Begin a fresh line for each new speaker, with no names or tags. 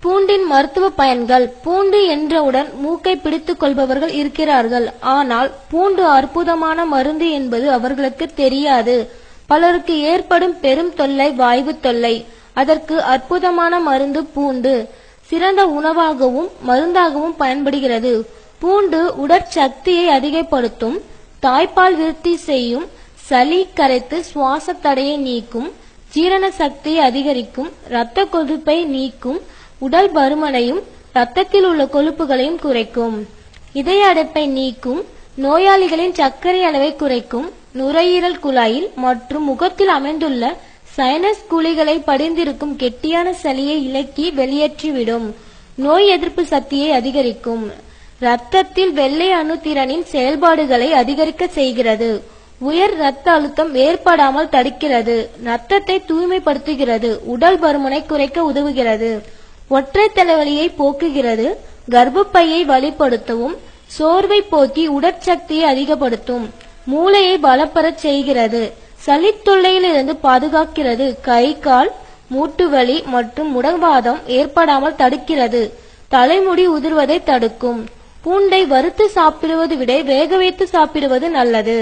பூண்டின் மருத்துவ பயன்கள். பூண்டு என்றவுடன் மூக்கை பிடித்துக் கொள்பவர்கள் இருக்கிறார்கள். ஆனால் பூண்டு அற்புதமான மருந்து என்பது அவர்களுக்கு தெரியாது. பலருக்கு ஏற்படும் பெரும் தொல்லை வாய்வு தொல்லை. அதற்கு அற்புதமான மருந்து பூண்டு. சிறந்த உணவாகவும் மருந்தாகவும் பயன்படுகிறது. பூண்டு உடற்சக்தியை அதிகப்படுத்தும், தாய்ப்பால் விருத்தி செய்யும், சளி கரைத்து சுவாச தடையை நீக்கும், ஜீரண சக்தியை அதிகரிக்கும், இரத்த கொழுப்பை நீக்கும், உடல் பருமனையும் இரத்தத்தில் உள்ள கொழுப்புகளையும் குறைக்கும், இதய அடைப்பை நீக்கும், நோயாளிகளின் சர்க்கரை அளவை குறைக்கும், நுரையீரல் குழாயில் மற்றும் முகத்தில் அமைந்துள்ள சைனஸ் குழிகளை படிந்திருக்கும் கெட்டியான சளியை இலக்கி வெளியேற்றிவிடும், நோய் எதிர்ப்பு சக்தியை அதிகரிக்கும், இரத்தத்தில் வெள்ளை அணு திறனின் செயல்பாடுகளை அதிகரிக்க செய்கிறது, உயர் இரத்த அழுத்தம் ஏற்படாமல் தடுக்கிறது, இரத்தத்தை தூய்மைப்படுத்துகிறது, உடல் பருமனை குறைக்க உதவுகிறது, ஒற்றை தலைவலியை போக்குகிறது, கர்ப்பப்பையை வலுப்படுத்தவும், சோர்வை போக்கி உடற்சக்தியை அதிகப்படுத்தும், மூளையை பலப்பெறச் செய்கிறது, சளித்தொல்லையிலிருந்து பாதுகாக்கிறது, கை கால் மூட்டு வலி மற்றும் முடவாதம் ஏற்படாமல் தடுக்கிறது, தலைமுடி உதிர்வதை தடுக்கும். பூண்டை வறுத்து சாப்பிடுவதை விட வேக வைத்து சாப்பிடுவது நல்லது.